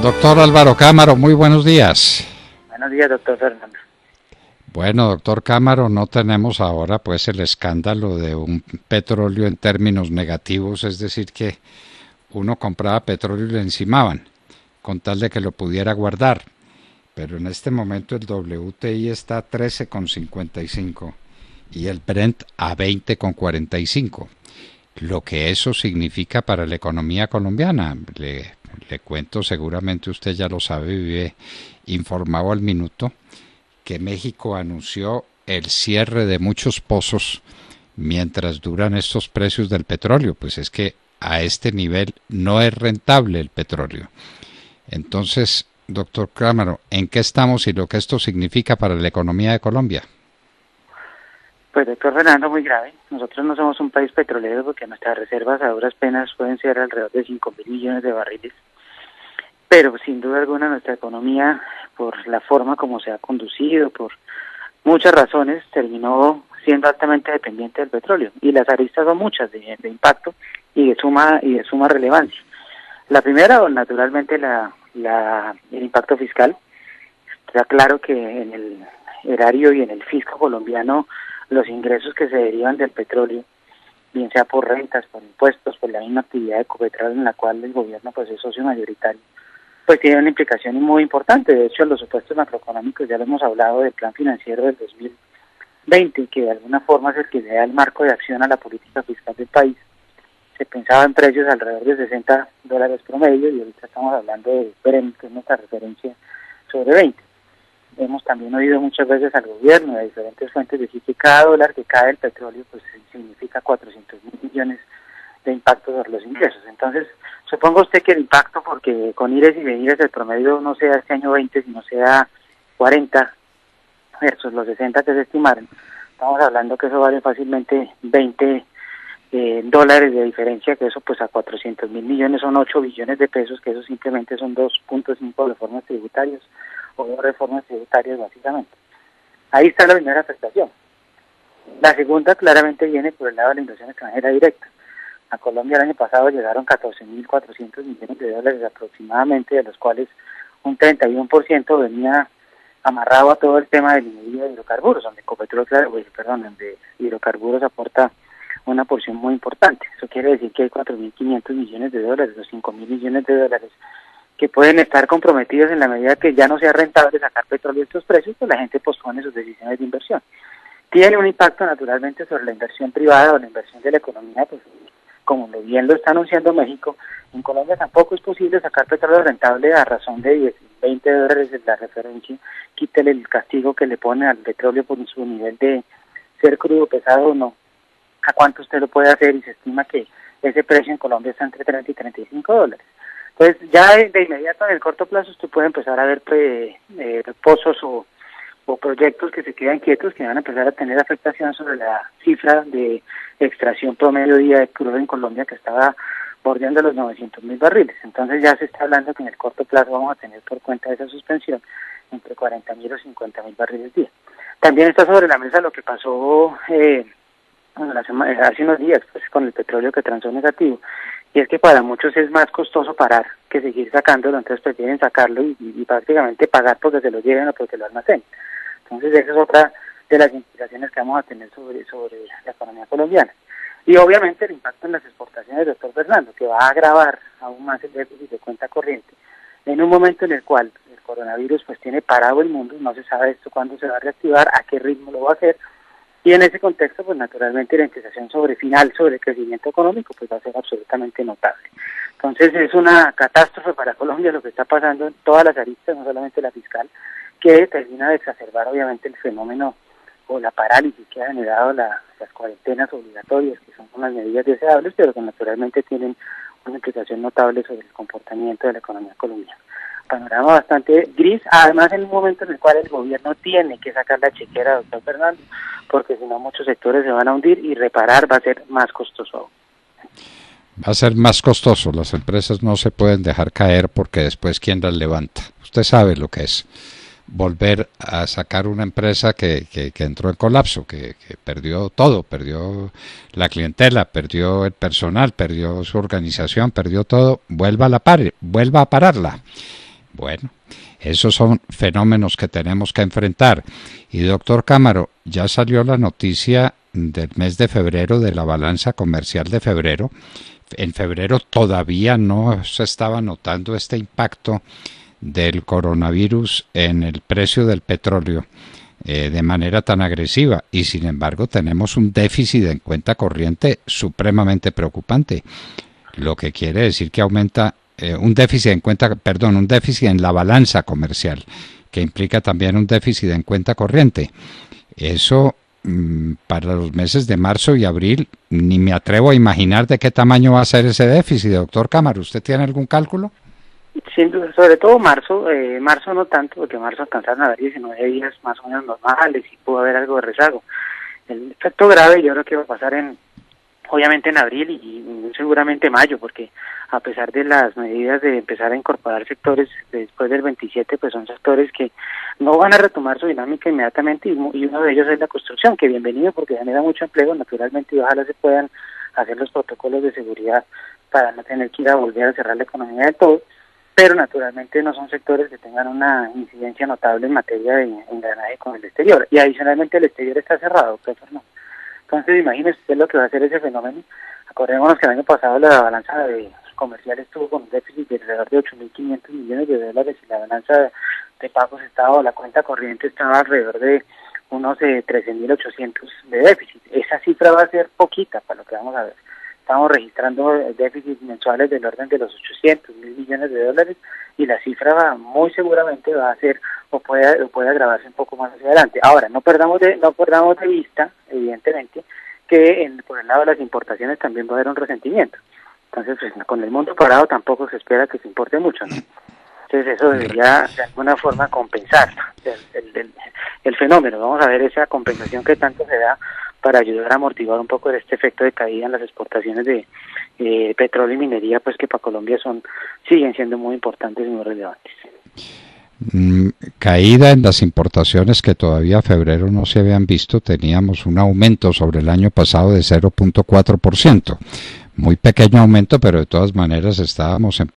Doctor Álvaro Cámara, muy buenos días. Buenos días, doctor Fernando. Bueno, doctor Cámara, no tenemos ahora pues el escándalo de un petróleo en términos negativos, es decir que uno compraba petróleo y le encimaban con tal de que lo pudiera guardar. Pero en este momento el WTI está a 13,55 y el Brent a 20,45. Lo que eso significa para la economía colombiana. Le cuento, seguramente usted ya lo sabe, vive informado al minuto, que México anunció el cierre de muchos pozos mientras duran estos precios del petróleo. Pues es que a este nivel no es rentable el petróleo. Entonces, doctor Cámara, ¿en qué estamos y lo que esto significa para la economía de Colombia? Pues, doctor Fernando, muy grave. Nosotros no somos un país petrolero porque nuestras reservas a duras penas pueden ser alrededor de 5.000 millones de barriles. Pero sin duda alguna nuestra economía, por la forma como se ha conducido, por muchas razones, terminó siendo altamente dependiente del petróleo. Y las aristas son muchas de impacto y de suma relevancia. La primera, naturalmente, el impacto fiscal. Está claro que en el erario y en el fisco colombiano los ingresos que se derivan del petróleo, bien sea por rentas, por impuestos, por la misma actividad de Ecopetrol en la cual el gobierno pues es socio mayoritario, pues tiene una implicación muy importante. De hecho, los supuestos macroeconómicos ya lo hemos hablado del plan financiero del 2020, que de alguna forma es el que le da el marco de acción a la política fiscal del país. Se pensaba en precios alrededor de $60 promedio y ahorita estamos hablando de Brent, que es nuestra referencia, sobre 20. Hemos también oído muchas veces al gobierno de diferentes fuentes decir que cada dólar que cae el petróleo pues significa 400.000 millones de impacto sobre los ingresos. Entonces, suponga usted que el impacto, porque con ires y venires el promedio no sea este año 20, sino sea 40 versus los 60 que se estimaron, estamos hablando que eso vale fácilmente 20 dólares de diferencia, que eso pues a 400.000 millones son 8 billones de pesos, que eso simplemente son 2.5 reformas tributarias o 2 reformas tributarias básicamente. Ahí está la primera afectación. La segunda claramente viene por el lado de la inversión extranjera directa. A Colombia el año pasado llegaron 14.400 millones de dólares aproximadamente, de los cuales un 31% venía amarrado a todo el tema del minería de hidrocarburos, donde Ecopetrol, donde hidrocarburos aporta una porción muy importante. Eso quiere decir que hay 4.500 millones de dólares, o 5.000 millones de dólares, que pueden estar comprometidos en la medida que ya no sea rentable sacar petróleo a estos precios, pues la gente pospone sus decisiones de inversión. Tiene un impacto naturalmente sobre la inversión privada o la inversión de la economía, pues como bien lo está anunciando México. En Colombia tampoco es posible sacar petróleo rentable a razón de 10, 20 dólares de la referencia. Quítele el castigo que le pone al petróleo por su nivel de ser crudo, pesado o no. ¿A cuánto usted lo puede hacer? Y se estima que ese precio en Colombia está entre 30 y 35 dólares. Entonces, ya de inmediato, en el corto plazo, usted puede empezar a ver pozos o proyectos que se quedan quietos, que van a empezar a tener afectación sobre la cifra de extracción promedio día de crudo en Colombia, que estaba bordeando los 900.000 barriles. Entonces ya se está hablando que en el corto plazo vamos a tener, por cuenta de esa suspensión, entre 40.000 o 50.000 barriles día. También está sobre la mesa lo que pasó hace unos días, pues, con el petróleo que transó negativo, y es que para muchos es más costoso parar que seguir sacándolo, entonces prefieren sacarlo y prácticamente pagar porque se lo lleven o porque lo almacenen. Entonces esa es otra de las implicaciones que vamos a tener sobre la economía colombiana. Y obviamente el impacto en las exportaciones, doctor Fernando, que va a agravar aún más el déficit de cuenta corriente, en un momento en el cual el coronavirus pues tiene parado el mundo, no se sabe esto cuándo se va a reactivar, a qué ritmo lo va a hacer, y en ese contexto pues naturalmente la implicación sobre el crecimiento económico pues va a ser absolutamente notable. Entonces es una catástrofe para Colombia lo que está pasando en todas las aristas, no solamente la fiscal, que termina de exacerbar obviamente el fenómeno o la parálisis que ha generado las cuarentenas obligatorias, que son unas medidas deseables, pero que naturalmente tienen una implicación notable sobre el comportamiento de la economía colombiana. Panorama bastante gris, además en un momento en el cual el gobierno tiene que sacar la chequera, doctor Fernando, porque si no muchos sectores se van a hundir y reparar va a ser más costoso aún. Va a ser más costoso, las empresas no se pueden dejar caer porque después ¿quién las levanta? Usted sabe lo que es volver a sacar una empresa que entró en colapso, que perdió todo, perdió la clientela, perdió el personal, perdió su organización, perdió todo, vuelva a pararla. Bueno, esos son fenómenos que tenemos que enfrentar. Y doctor Cámaro, ya salió la noticia del mes de febrero, de la balanza comercial de febrero. En febrero todavía no se estaba notando este impacto del coronavirus en el precio del petróleo de manera tan agresiva, y sin embargo tenemos un déficit en cuenta corriente supremamente preocupante, lo que quiere decir que aumenta un déficit en cuenta, perdón, un déficit en la balanza comercial, que implica también un déficit en cuenta corriente. Eso para los meses de marzo y abril ni me atrevo a imaginar de qué tamaño va a ser ese déficit, doctor Cámara. ¿Usted tiene algún cálculo? Sin duda, sobre todo marzo, marzo no tanto, porque marzo alcanzaron a haber 19 días más o menos normales y pudo haber algo de rezago. El efecto grave yo creo que va a pasar obviamente en abril y seguramente mayo, porque a pesar de las medidas de empezar a incorporar sectores después del 27, pues son sectores que no van a retomar su dinámica inmediatamente, y uno de ellos es la construcción, que bienvenido porque genera mucho empleo naturalmente, y ojalá se puedan hacer los protocolos de seguridad para no tener que ir a volver a cerrar la economía del todo, pero naturalmente no son sectores que tengan una incidencia notable en materia de engranaje con el exterior, y adicionalmente el exterior está cerrado, pues, no. Entonces imagínese usted lo que va a hacer ese fenómeno. Acordémonos que el año pasado la balanza comercial estuvo con un déficit de alrededor de 8.500 millones de dólares, y la balanza de pagos estaba, la cuenta corriente estaba alrededor de unos 13.800 de déficit. Esa cifra va a ser poquita para lo que vamos a ver. Estamos registrando déficits mensuales del orden de los 800.000 millones de dólares, y la cifra muy seguramente va a ser o puede agravarse un poco más hacia adelante. Ahora, no perdamos de vista, evidentemente, que por el lado de las importaciones también va a haber un resentimiento. Entonces, pues, con el mundo parado tampoco se espera que se importe mucho, ¿no? Entonces eso debería de alguna forma compensar el fenómeno. Vamos a ver esa compensación que tanto se da para ayudar a amortiguar un poco este efecto de caída en las exportaciones de petróleo y minería, pues que para Colombia siguen siendo muy importantes y muy relevantes. Caída en las importaciones que todavía en febrero no se habían visto. Teníamos un aumento sobre el año pasado de 0.4%. Muy pequeño aumento, pero de todas maneras estábamos en